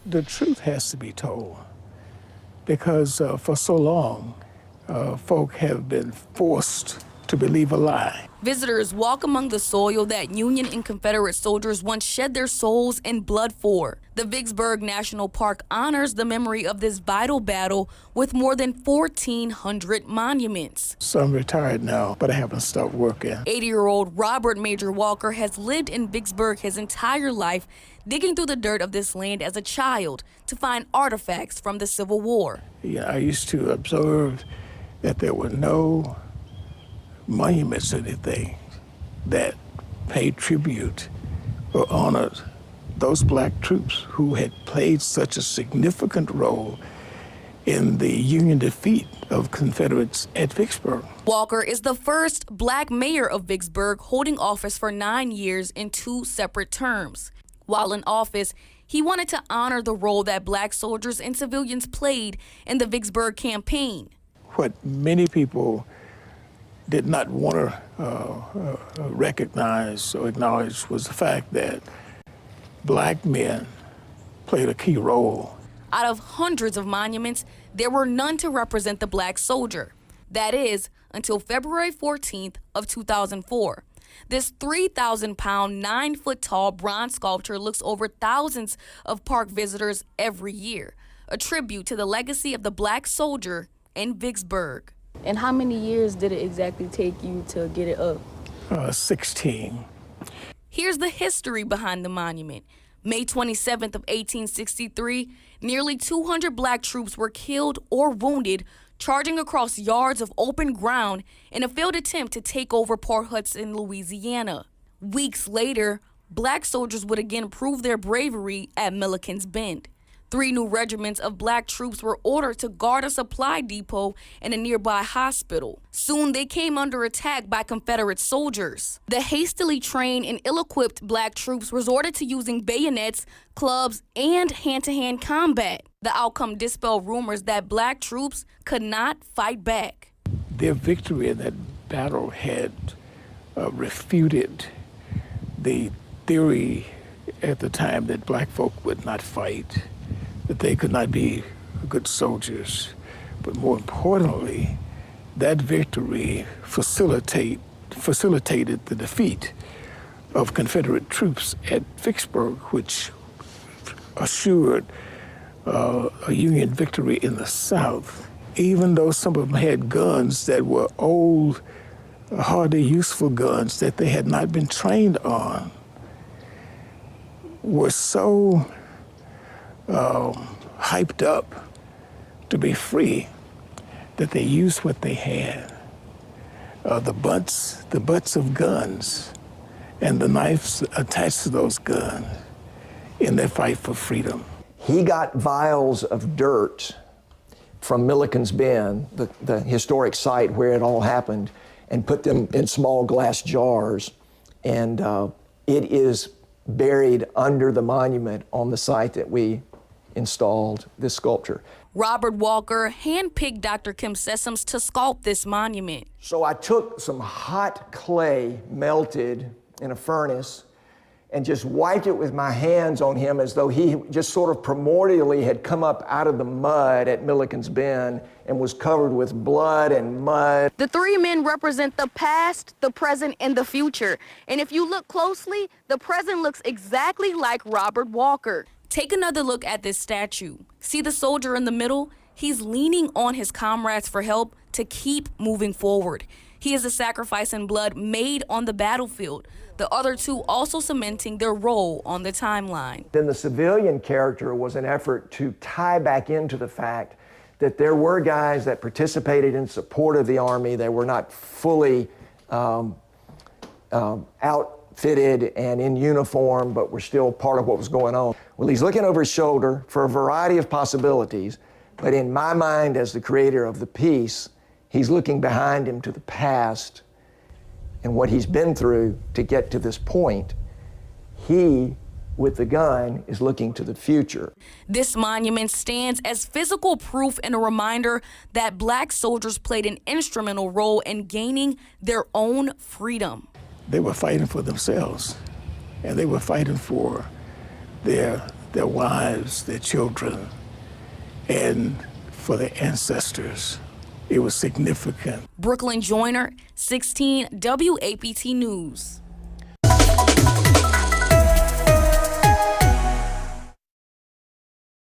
The truth has to be told because for so long, folk have been forced to believe a lie. Visitors walk among the soil that Union and Confederate soldiers once shed their souls and blood for. The Vicksburg National Park honors the memory of this vital battle with more than 1,400 monuments. So I'm retired now, but I haven't stopped working. 80-year-old Robert Major Walker has lived in Vicksburg his entire life, digging through the dirt of this land as a child to find artifacts from the Civil War. Yeah, I used to observe that there were no monuments or anything that paid tribute or honored those black troops who had played such a significant role in the Union defeat of Confederates at Vicksburg. Walker is the first black mayor of Vicksburg, holding office for 9 years in 2 separate terms. While in office, he wanted to honor the role that black soldiers and civilians played in the Vicksburg campaign. What many people did not want to recognize or acknowledge was the fact that black men played a key role. Out of hundreds of monuments, there were none to represent the black soldier. That is, until February 14th of 2004. This 3,000-pound, 9-foot-tall bronze sculpture looks over thousands of park visitors every year, a tribute to the legacy of the black soldier in Vicksburg. And how many years did it exactly take you to get it up? 16. Here's the history behind the monument. May 27th of 1863, nearly 200 black troops were killed or wounded charging across yards of open ground in a failed attempt to take over Port Hudson, Louisiana. Weeks later, black soldiers would again prove their bravery at Milliken's Bend. 3 new regiments of black troops were ordered to guard a supply depot and a nearby hospital. Soon they came under attack by Confederate soldiers. The hastily trained and ill-equipped black troops resorted to using bayonets, clubs, and hand-to-hand combat. The outcome dispelled rumors that black troops could not fight back. Their victory in that battle had refuted the theory at the time that black folk would not fight, that they could not be good soldiers. But more importantly, that victory facilitated the defeat of Confederate troops at Vicksburg, which assured a Union victory in the South. Even though some of them had guns that were old, hardly useful guns that they had not been trained on, were so hyped up to be free that they used what they had. The butts of guns and the knives attached to those guns in their fight for freedom. He got vials of dirt from Milliken's Bend, the historic site where it all happened, and put them in small glass jars. And it is buried under the monument on the site that we installed this sculpture. Robert Walker handpicked Dr. Kim Sessoms to sculpt this monument. So I took some hot clay melted in a furnace and just wiped it with my hands on him as though he just sort of primordially had come up out of the mud at Milliken's Bend and was covered with blood and mud. The 3 men represent the past, the present, and the future. And if you look closely, the present looks exactly like Robert Walker. Take another look at this statue. See the soldier in the middle? He's leaning on his comrades for help to keep moving forward. He is a sacrifice in blood made on the battlefield. The other 2 also cementing their role on the timeline. Then the civilian character was an effort to tie back into the fact that there were guys that participated in support of the Army. They were not fully outfitted and in uniform, but were still part of what was going on. Well, he's looking over his shoulder for a variety of possibilities, but in my mind, as the creator of the piece, he's looking behind him to the past and what he's been through to get to this point. He, with the gun, is looking to the future. This monument stands as physical proof and a reminder that black soldiers played an instrumental role in gaining their own freedom. They were fighting for themselves, and they were fighting for their their wives, their children, and for their ancestors. It was significant. Brooklyn Joyner, 16 WAPT News.